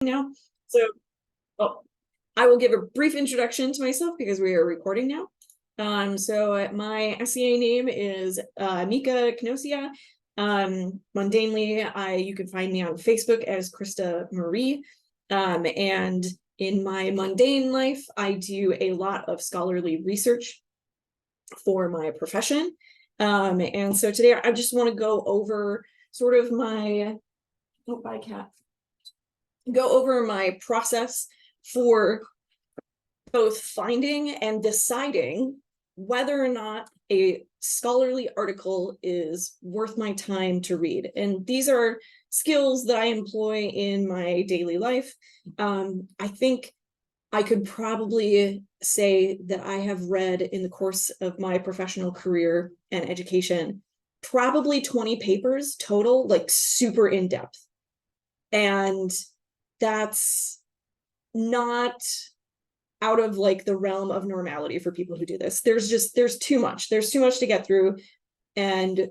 Now. So I will give a brief introduction to myself because we are recording now. So my SCA name is Mika Knosia. Mundanely, you can find me on Facebook as Krista Marie. And in my mundane life, I do a lot of scholarly research for my profession. And so today I just want to go over sort of my, oh, bye cat. Go over my process for both finding and deciding whether or not a scholarly article is worth my time to read. And these are skills that I employ in my daily life. I think I could probably say that I have read in the course of my professional career and education, probably 20 papers total, like super in depth. And that's not out of like the realm of normality for people who do this. There's too much to get through. And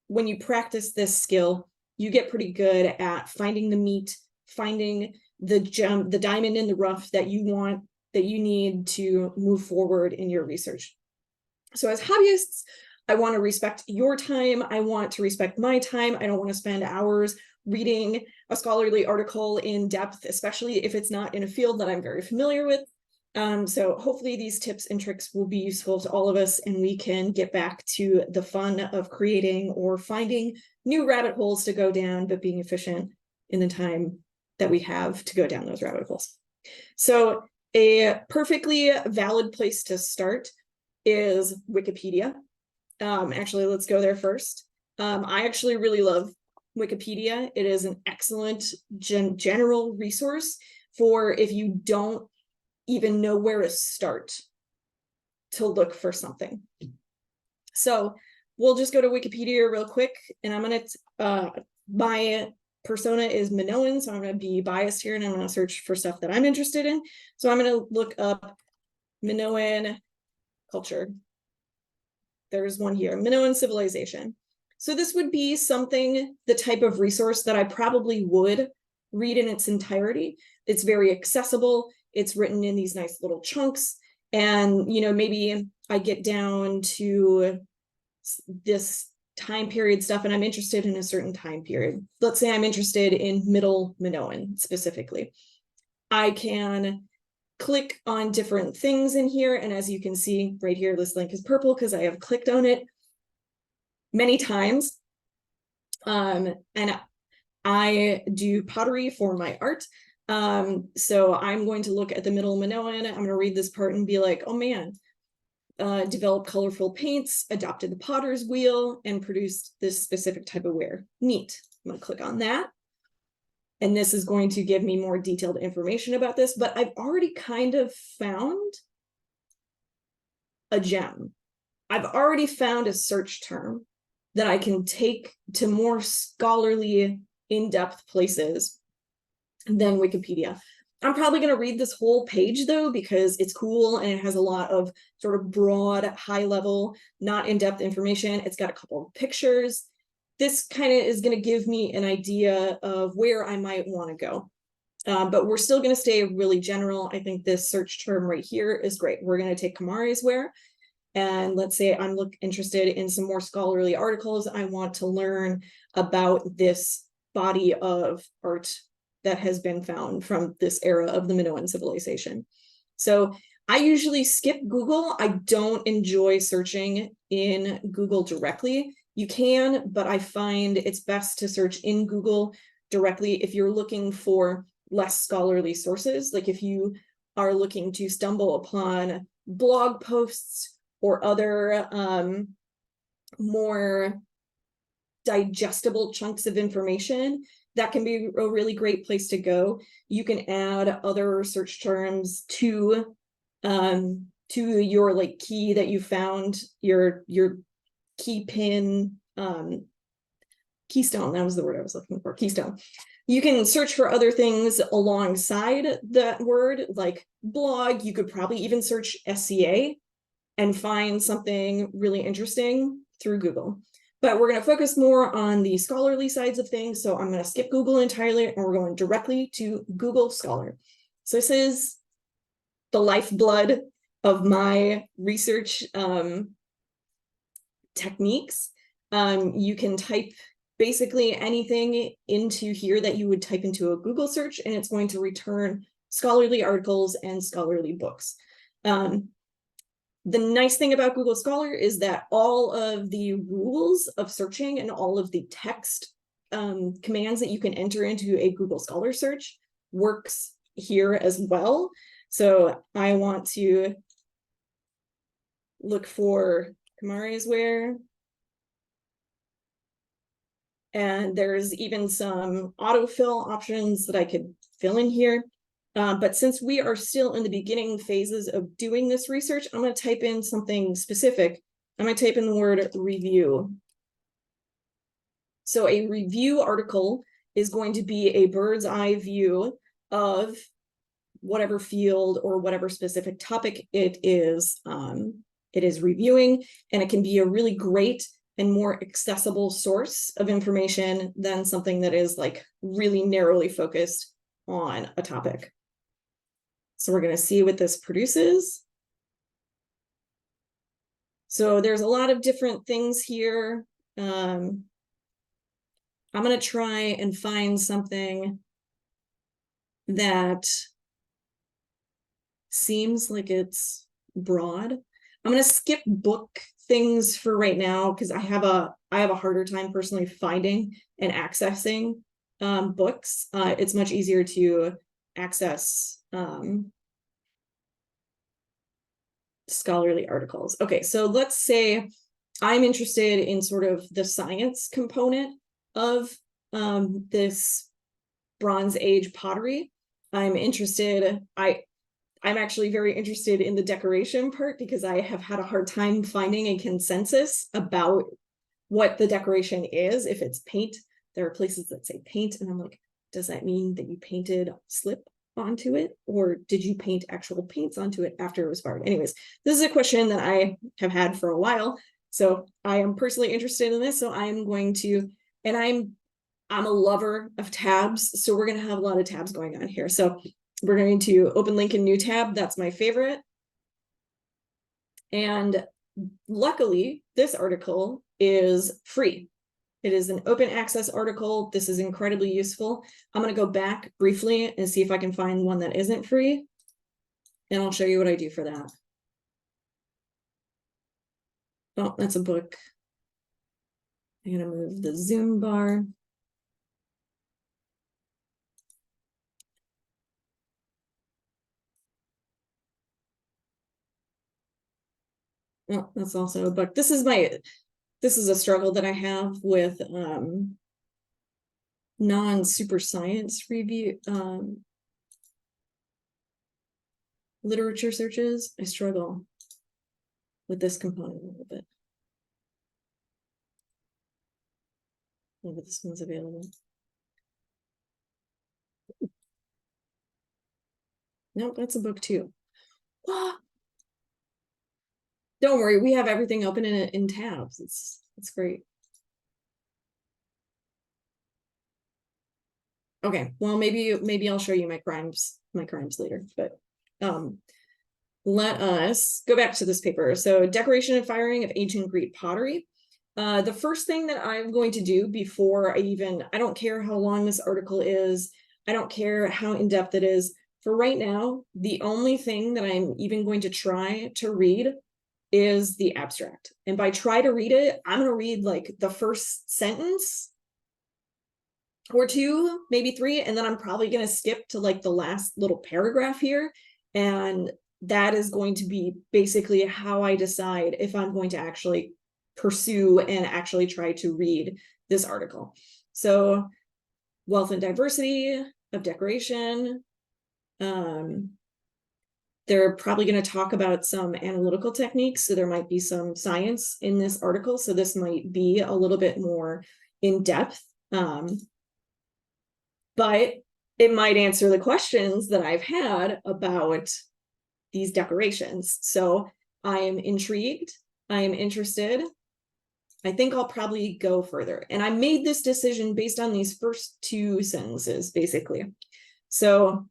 when you practice this skill, you get pretty good at finding the meat, finding the gem, the diamond in the rough that you want, that you need to move forward in your research. So as hobbyists, I want to respect your time. I want to respect my time. I don't want to spend hours reading a scholarly article in depth, especially if it's not in a field that I'm very familiar with. So hopefully these tips and tricks will be useful to all of us, and we can get back to the fun of creating or finding new rabbit holes to go down, but being efficient in the time that we have to go down those rabbit holes. So a perfectly valid place to start is Wikipedia. Actually, let's go there first. I actually really love Wikipedia. It is an excellent general resource for if you don't even know where to start to look for something. So we'll just go to Wikipedia real quick, and I'm gonna, my persona is Minoan, so I'm gonna be biased here, and I'm gonna search for stuff that I'm interested in. So I'm gonna look up Minoan culture. There's one here, Minoan civilization. So this would be something, the type of resource that I probably would read in its entirety. It's very accessible. It's written in these nice little chunks. And, you know, maybe I get down to this time period stuff and I'm interested in a certain time period. Let's say I'm interested in Middle Minoan specifically. I can click on different things in here. And as you can see right here, this link is purple because I have clicked on it many times. And I do pottery for my art. So I'm going to look at the Middle Minoan. I'm going to read this part and be like, oh man, developed colorful paints, adopted the potter's wheel, and produced this specific type of ware. Neat. I'm going to click on that. And this is going to give me more detailed information about this, but I've already kind of found a gem. I've already found a search term that I can take to more scholarly, in-depth places than Wikipedia. I'm probably going to read this whole page though, because it's cool and it has a lot of sort of broad, high level, not in-depth information. It's got a couple of pictures. This kind of is going to give me an idea of where I might want to go. But we're still going to stay really general. I think this search term right here is great. We're going to take Kamari's ware. And let's say I'm interested in some more scholarly articles. I want to learn about this body of art that has been found from this era of the Minoan civilization. So I usually skip Google. I don't enjoy searching in Google directly. You can, but I find it's best to search in Google directly if you're looking for less scholarly sources. Like if you are looking to stumble upon blog posts or other more digestible chunks of information, that can be a really great place to go. You can add other search terms to your like key that you found, your key pin, keystone, that was the word I was looking for, keystone. You can search for other things alongside that word, like blog. You could probably even search SCA and find something really interesting through Google. but we're going to focus more on the scholarly sides of things. So I'm going to skip Google entirely, and we're going directly to Google Scholar. So this is the lifeblood of my research techniques. You can type basically anything into here that you would type into a Google search, and it's going to return scholarly articles and scholarly books. The nice thing about Google Scholar is that all of the rules of searching and all of the text commands that you can enter into a Google Scholar search works here as well. So I want to look for Kamari's wear. And there's even some autofill options that I could fill in here. But since we are still in the beginning phases of doing this research, I'm going to type in something specific. I'm going to type in the word review. So a review article is going to be a bird's eye view of whatever field or whatever specific topic it is reviewing, and it can be a really great and more accessible source of information than something that is like really narrowly focused on a topic. So we're going to see what this produces. So there's a lot of different things here. I'm going to try and find something that seems like it's broad. I'm going to skip book things for right now because I have a harder time personally finding and accessing books. It's much easier to access scholarly articles. Okay, so let's say I'm interested in sort of the science component of this Bronze Age pottery. I'm actually very interested in the decoration part because I have had a hard time finding a consensus about what the decoration is. If it's paint, there are places that say paint, and I'm like, does that mean that you painted slip onto it, or did you paint actual paints onto it after it was fired? Anyways, this is a question that I have had for a while, so I am personally interested in this. So I am going to, and I'm a lover of tabs, so we're going to have a lot of tabs going on here. So we're going to open link in new tab. That's my favorite. And luckily, this article is free. It is an open access article. This is incredibly useful. I'm going to go back briefly and see if I can find one that isn't free. And I'll show you what I do for that. Oh, that's a book. I'm going to move the Zoom bar. Oh, that's also a book. This is a struggle that I have with non-super science review literature searches. I struggle with this component a little bit. Oh, but this one's available. Nope, that's a book too. Don't worry, we have everything open in tabs. It's great. Okay, well, maybe I'll show you my crimes later, but let us go back to this paper. So decoration and firing of ancient Greek pottery. The first thing that I'm going to do before I don't care how long this article is, I don't care how in-depth it is. For right now, the only thing that I'm even going to try to read is the abstract. And by try to read it, I'm going to read like the first sentence or two, maybe three, and then I'm probably going to skip to like the last little paragraph here. And that is going to be basically how I decide if I'm going to actually pursue and actually try to read this article. So wealth and diversity of decoration. They're probably going to talk about some analytical techniques, so there might be some science in this article, so this might be a little bit more in depth, but it might answer the questions that I've had about these decorations. So I am intrigued, I am interested, I think I'll probably go further. And I made this decision based on these first two sentences, basically. So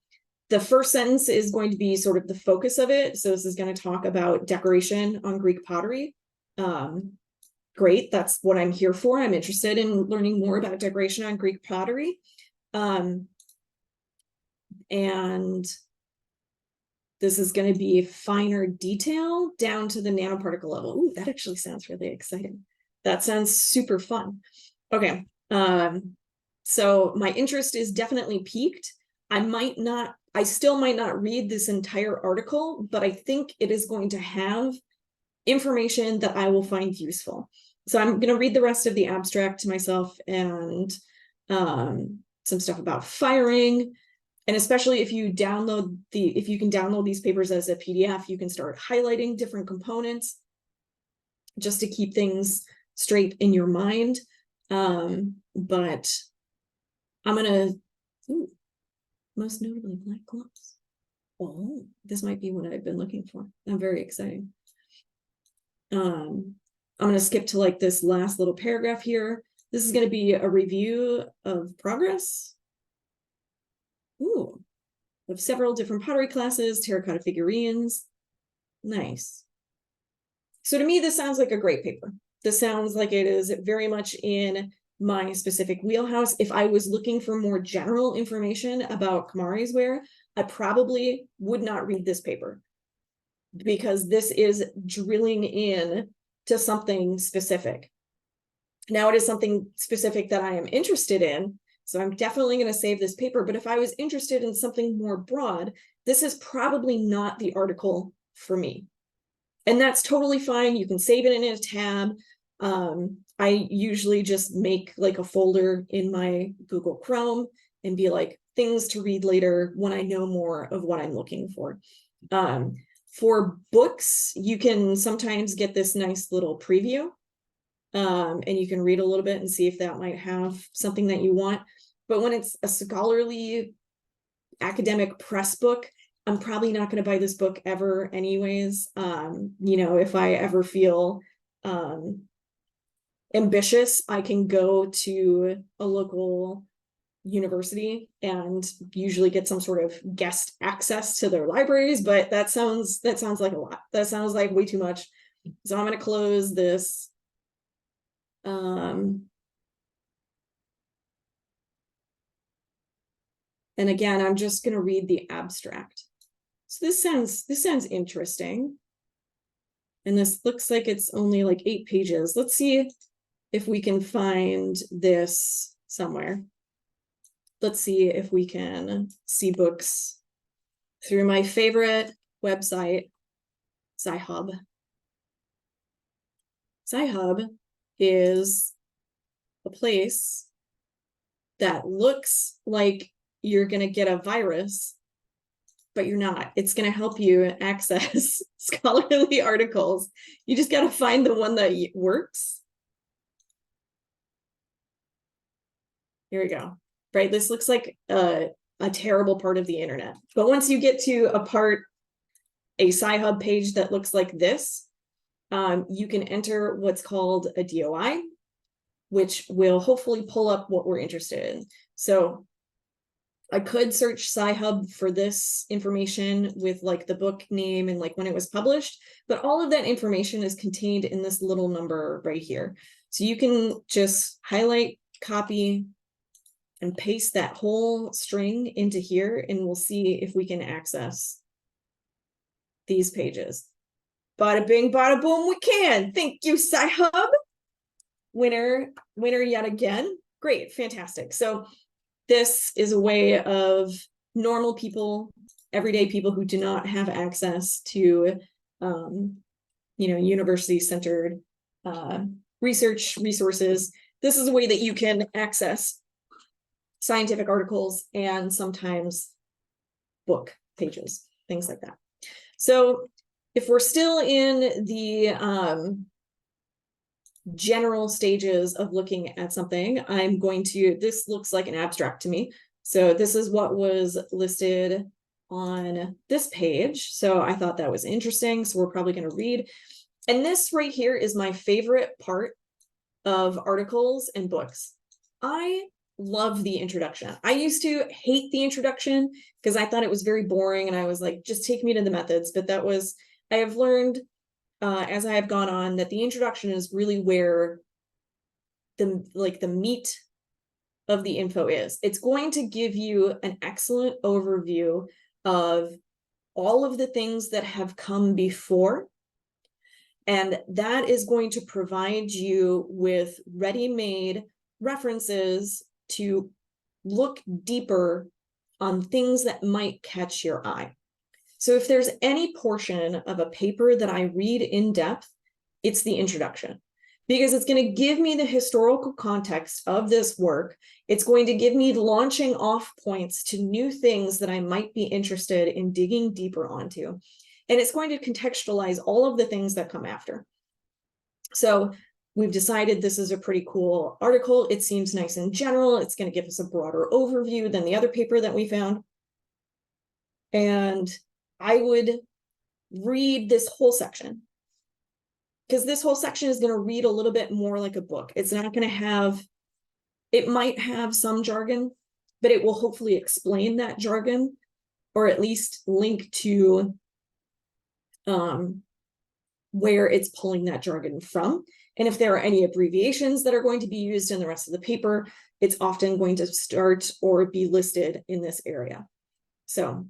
the first sentence is going to be sort of the focus of it. So this is going to talk about decoration on Greek pottery. Great, that's what I'm here for. I'm interested in learning more about decoration on Greek pottery. And this is going to be finer detail down to the nanoparticle level. Ooh, that actually sounds really exciting. That sounds super fun. Okay, so my interest is definitely piqued. I still might not read this entire article, but I think it is going to have information that I will find useful. So I'm going to read the rest of the abstract to myself, and some stuff about firing. And especially if you can download these papers as a PDF, you can start highlighting different components just to keep things straight in your mind. But I'm gonna, most notably black gloves. Oh, this might be what I've been looking for. I'm very excited. I'm gonna skip to like this last little paragraph here. This is gonna be a review of progress. Ooh, of several different pottery classes, terracotta figurines. Nice. So to me, this sounds like a great paper. This sounds like it is very much in my specific wheelhouse. If I was looking for more general information about Kamari's ware, I probably would not read this paper, because this is drilling in to something specific. Now it is something specific that I am interested in, so I'm definitely going to save this paper. But if I was interested in something more broad, this is probably not the article for me. And that's totally fine. You can save it in a tab. I usually just make like a folder in my Google Chrome and be like, things to read later when I know more of what I'm looking for. For books, you can sometimes get this nice little preview, and you can read a little bit and see if that might have something that you want. But when it's a scholarly academic press book, I'm probably not going to buy this book ever anyways. If I ever feel ambitious, I can go to a local university and usually get some sort of guest access to their libraries, but that sounds like a lot. That sounds like way too much. So I'm going to close this. And again, I'm just going to read the abstract. So this sounds interesting. And this looks like it's only like 8 pages. Let's see if we can find this somewhere. Let's see if we can see books through my favorite website, Sci-Hub. Sci-Hub is a place that looks like you're going to get a virus, but you're not. It's going to help you access scholarly articles. You just got to find the one that works. Here we go. Right, this looks like a terrible part of the internet. But once you get to a Sci-Hub page that looks like this, you can enter what's called a DOI, which will hopefully pull up what we're interested in. So I could search Sci-Hub for this information with like the book name and like when it was published, but all of that information is contained in this little number right here. So you can just highlight, copy, and paste that whole string into here, and we'll see if we can access these pages. Bada bing, bada boom, we can. Thank you, Sci-Hub. Winner yet again. Great, fantastic. So this is a way of normal people, everyday people who do not have access to, university-centered research resources. This is a way that you can access scientific articles and sometimes book pages, things like that. So if we're still in the general stages of looking at something, this looks like an abstract to me. So this is what was listed on this page. So I thought that was interesting. So we're probably going to read. And this right here is my favorite part of articles and books. I love the introduction. I used to hate the introduction because I thought it was very boring, and I was like, just take me to the methods. But I have learned as I have gone on that the introduction is really where the meat of the info is. It's going to give you an excellent overview of all of the things that have come before, and that is going to provide you with ready-made references to look deeper on things that might catch your eye. So if there's any portion of a paper that I read in depth, it's the introduction, because it's going to give me the historical context of this work. It's going to give me launching off points to new things that I might be interested in digging deeper onto. And it's going to contextualize all of the things that come after. So we've decided this is a pretty cool article. It seems nice in general. It's going to give us a broader overview than the other paper that we found. And I would read this whole section, because this whole section is going to read a little bit more like a book. It's not going to have, it might have some jargon, but it will hopefully explain that jargon, or at least link to where it's pulling that jargon from. And if there are any abbreviations that are going to be used in the rest of the paper, it's often going to start or be listed in this area. So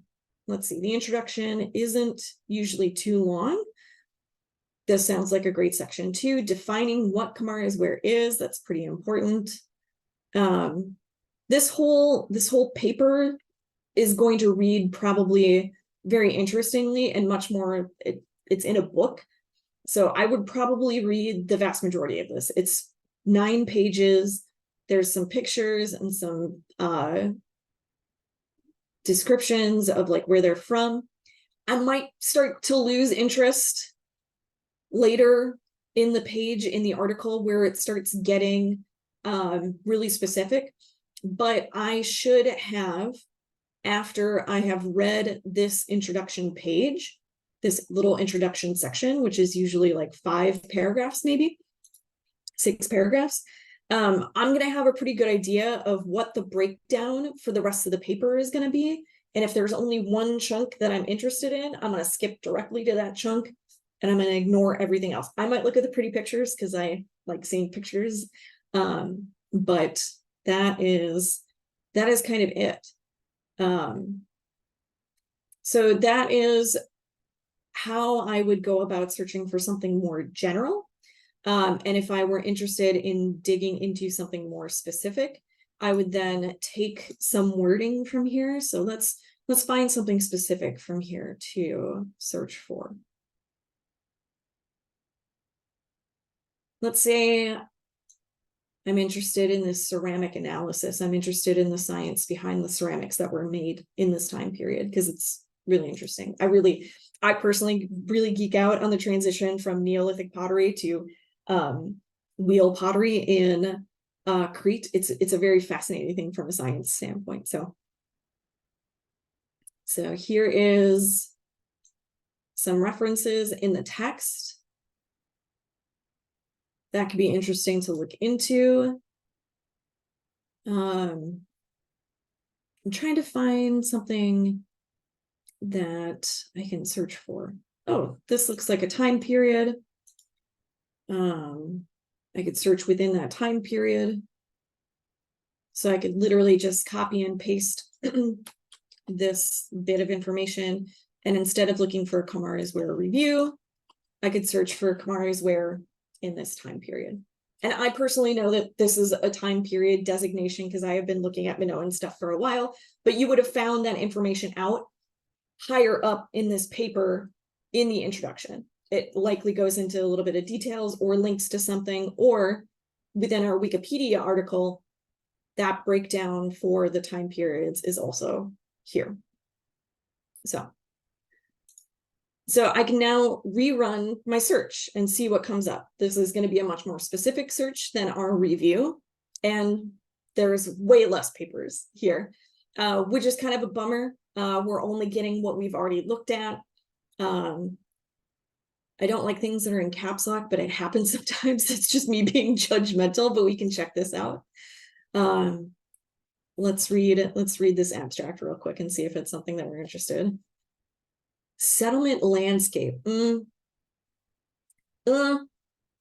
let's see, the introduction isn't usually too long. This sounds like a great section too. Defining what Kamara's ware is, that's pretty important. This whole paper is going to read probably very interestingly and much more, it's in a book. So I would probably read the vast majority of this. It's 9 pages. There's some pictures and some descriptions of like where they're from. I might start to lose interest later in the page in the article where it starts getting really specific, but I should have, after I have read this introduction page, this little introduction section, which is usually like 5 paragraphs, maybe 6 paragraphs, I'm going to have a pretty good idea of what the breakdown for the rest of the paper is going to be. And if there's only one chunk that I'm interested in, I'm going to skip directly to that chunk, and I'm going to ignore everything else. I might look at the pretty pictures because I like seeing pictures, but that is kind of it. So that is how I would go about searching for something more general. And if I were interested in digging into something more specific, I would then take some wording from here. So let's find something specific from here to search for. Let's say I'm interested in this ceramic analysis. I'm interested in the science behind the ceramics that were made in this time period, because it's really interesting. I personally really geek out on the transition from Neolithic pottery to wheel pottery in Crete. It's a very fascinating thing from a science standpoint. So here is some references in the text that could be interesting to look into. I'm trying to find something that I can search for. Oh, this looks like a time period. I could search within that time period. So I could literally just copy and paste this bit of information. And instead of looking for Kamara's ware review, I could search for Kamara's ware in this time period. And I personally know that this is a time period designation because I have been looking at Minoan stuff for a while, but you would have found that information out higher up in this paper in the introduction. It likely goes into a little bit of details or links to something, or within our Wikipedia article, that breakdown for the time periods is also here. So I can now rerun my search and see what comes up. This is going to be a much more specific search than our review, and there's way less papers here, which is kind of a bummer. We're only getting what we've already looked at. I don't like things that are in caps lock, but it happens sometimes. It's just me being judgmental, but we can check this out. Let's read this abstract real quick and see if it's something that we're interested in. Settlement landscape. I'm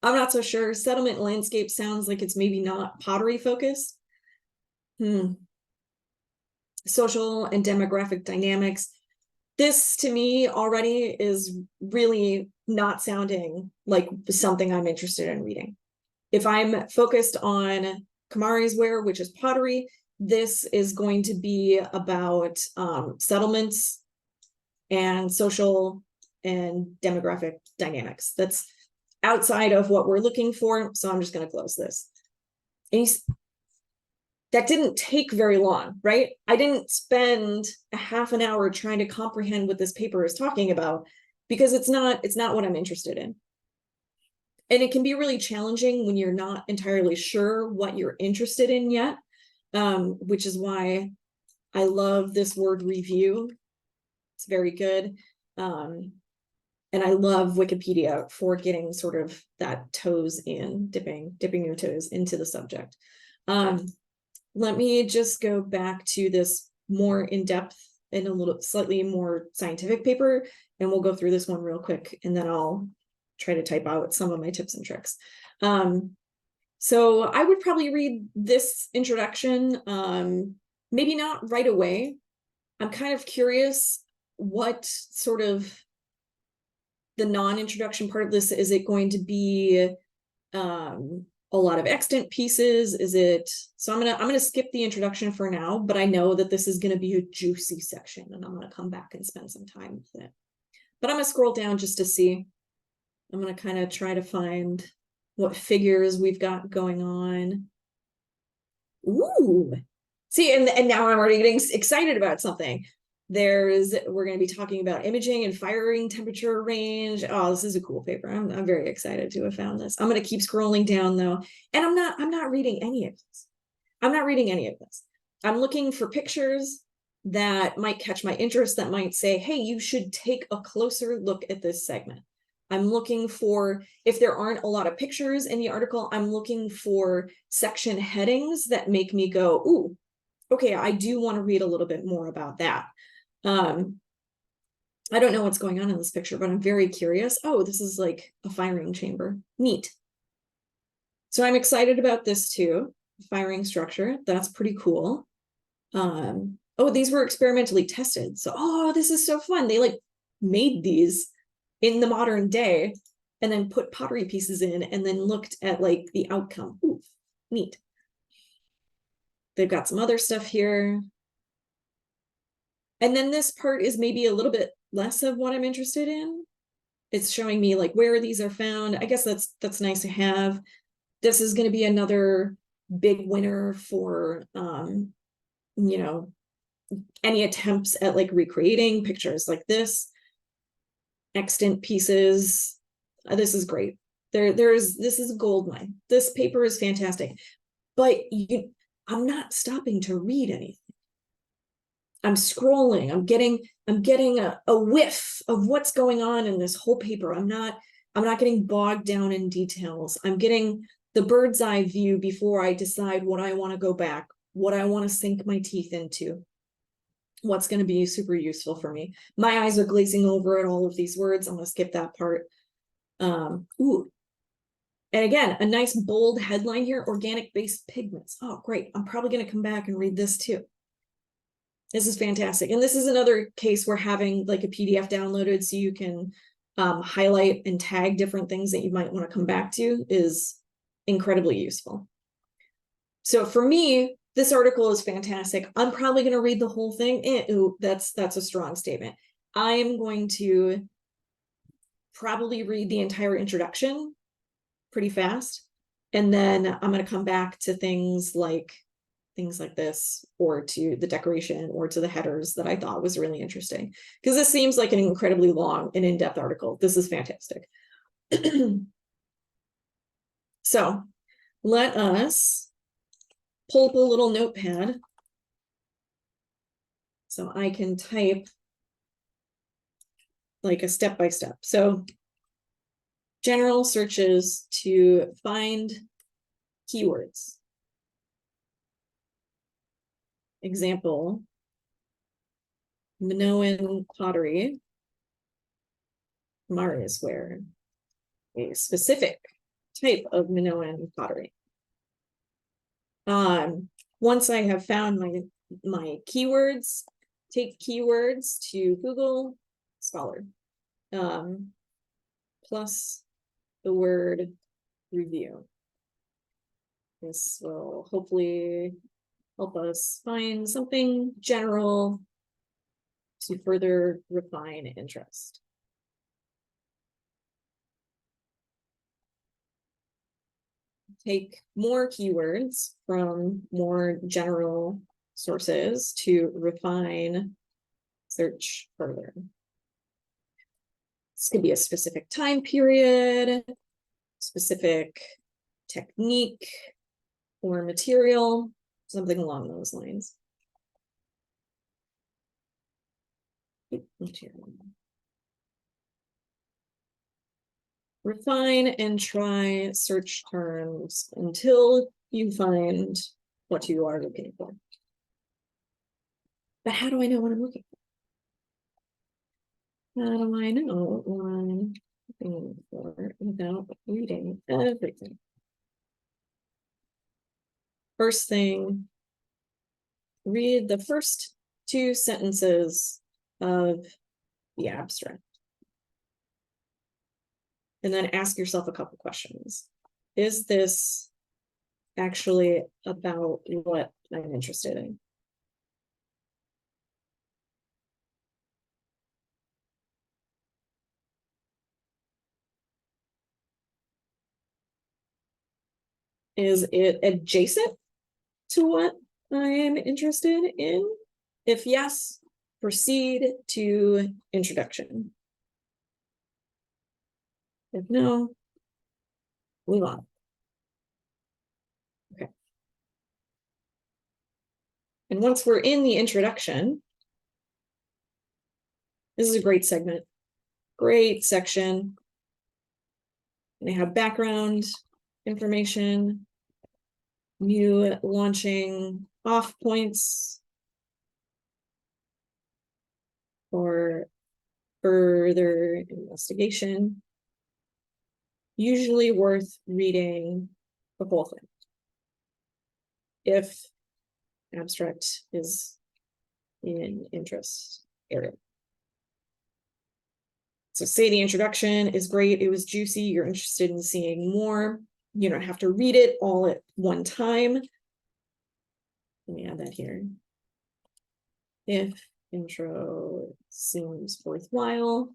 not so sure. Settlement landscape sounds like it's maybe not pottery focused. Social and demographic dynamics. This to me already is really not sounding like something I'm interested in reading. If I'm focused on Kamari's ware, which is pottery, this is going to be about settlements and social and demographic dynamics. That's outside of what we're looking for, so I'm just going to close this. And that didn't take very long, right? I didn't spend a half an hour trying to comprehend what this paper is talking about, because it's not what I'm interested in. And it can be really challenging when you're not entirely sure what you're interested in yet, which is why I love this word review. It's very good. And I love Wikipedia for getting sort of that toes in, dipping your toes into the subject. Let me just go back to this more in-depth and a little slightly more scientific paper, and we'll go through this one real quick, and then I'll try to type out some of my tips and tricks. So I would probably read this introduction, maybe not right away. I'm kind of curious what sort of the non-introduction part of this, is it going to be a lot of extant pieces? Is it, so I'm gonna skip the introduction for now, but I know that this is gonna be a juicy section, and I'm gonna come back and spend some time with it. But I'm gonna scroll down just to see. I'm gonna kind of try to find what figures we've got going on. Ooh, see, and now I'm already getting excited about something. We're going to be talking about imaging and firing temperature range. Oh, this is a cool paper. I'm very excited to have found this. I'm going to keep scrolling down though, and I'm not reading any of this. I'm not reading any of this. I'm looking for pictures that might catch my interest, that might say, hey, you should take a closer look at this segment. I'm looking for, if there aren't a lot of pictures in the article, I'm looking for section headings that make me go, ooh, okay, I do want to read a little bit more about that. I don't know what's going on in this picture, but I'm very curious. Oh, this is like a firing chamber. Neat. So I'm excited about this too. Firing structure. That's pretty cool. Oh, these were experimentally tested. So, oh, this is so fun. They like made these in the modern day and then put pottery pieces in and then looked at like the outcome. Ooh, neat. They've got some other stuff here. And then this part is maybe a little bit less of what I'm interested in. It's showing me like where these are found. I guess that's nice to have. This is going to be another big winner for, you know, any attempts at like recreating pictures like this. Extant pieces. This is great. This is a gold mine. This paper is fantastic, but I'm not stopping to read anything. I'm scrolling. I'm getting a whiff of what's going on in this whole paper. I'm not getting bogged down in details. I'm getting the bird's eye view before I decide what I want to go back, what I want to sink my teeth into, what's going to be super useful for me. My eyes are glazing over at all of these words. I'm going to skip that part. Ooh. And again, a nice bold headline here, organic-based pigments. Oh, great. I'm probably going to come back and read this too. This is fantastic. And this is another case where having like a PDF downloaded so you can highlight and tag different things that you might want to come back to is incredibly useful. So for me, this article is fantastic. I'm probably going to read the whole thing. Ooh, that's a strong statement. I am going to probably read the entire introduction pretty fast. And then I'm going to come back to things like this, or to the decoration, or to the headers that I thought was really interesting, because this seems like an incredibly long and in-depth article. This is fantastic. So let us pull up a little notepad so I can type like a step-by-step. So general searches to find keywords. Example, Minoan pottery, Marius ware, a specific type of Minoan pottery. Once I have found my keywords, take keywords to Google Scholar, plus the word review. This will hopefully help us find something general to further refine interest. Take more keywords from more general sources to refine search further. This could be a specific time period, specific technique or material, something along those lines. Refine and try search terms until you find what you are looking for. But how do I know what I'm looking for? How do I know what I'm looking for without reading everything? First thing, read the first 2 sentences of the abstract. And then ask yourself a couple questions. Is this actually about what I'm interested in? Is it adjacent to what I am interested in? If yes, proceed to introduction. If no, move on. Okay. And once we're in the introduction, this is a great segment, great section. And they have background information, new launching off points for further investigation. Usually worth reading the whole thing if abstract is in interest area. So say the introduction is great, it was juicy, you're interested in seeing more. You don't have to read it all at one time. Let me add that here. If intro seems worthwhile,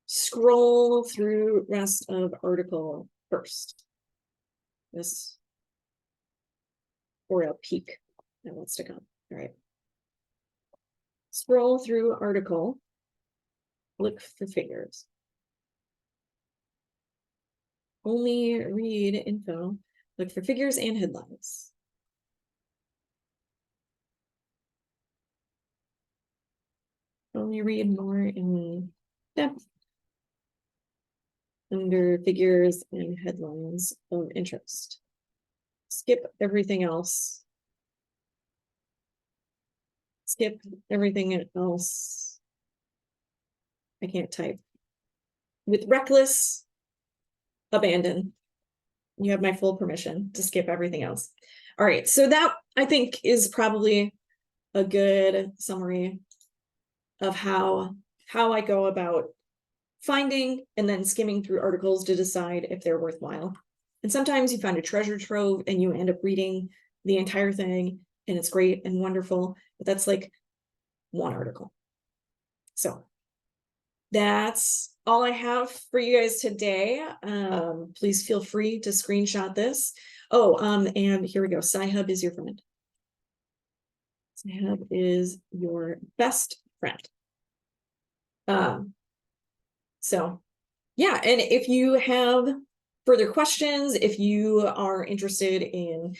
scroll through rest of article first. This or a peek at what's to come. All right. Scroll through article, look for figures. Only read info, look for figures and headlines. Only read more in depth under figures and headlines of interest. Skip everything else. Skip everything else. I can't type. With reckless abandon. You have my full permission to skip everything else. All right, so that I think is probably a good summary of how I go about finding and then skimming through articles to decide if they're worthwhile. And sometimes you find a treasure trove and you end up reading the entire thing and it's great and wonderful, but that's like one article. So that's all I have for you guys today. Please feel free to screenshot this. Oh, and here we go. Sci-Hub is your friend. Sci-Hub is your best friend. So yeah, and if you have further questions, if you are interested in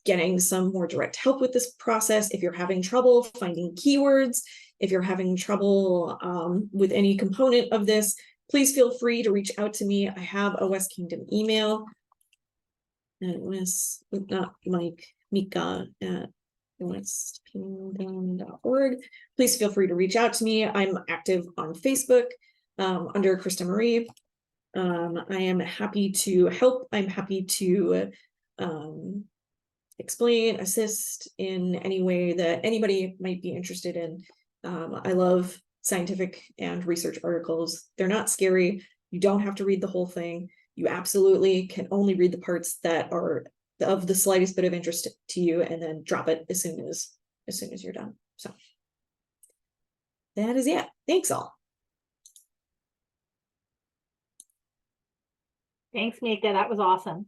getting some more direct help with this process, if you're having trouble finding keywords, if you're having trouble with any component of this, please feel free to reach out to me. I have a West Kingdom email. And it was not Mike Mika at westkingdom.org. Please feel free to reach out to me. I'm active on Facebook under Krista Marie. I am happy to help. I'm happy to explain, assist in any way that anybody might be interested in. I love scientific and research articles. They're not scary. You don't have to read the whole thing. You absolutely can only read the parts that are of the slightest bit of interest to you, and then drop it as soon as you're done. So that is it. Thanks all. Thanks, Mika. That was awesome.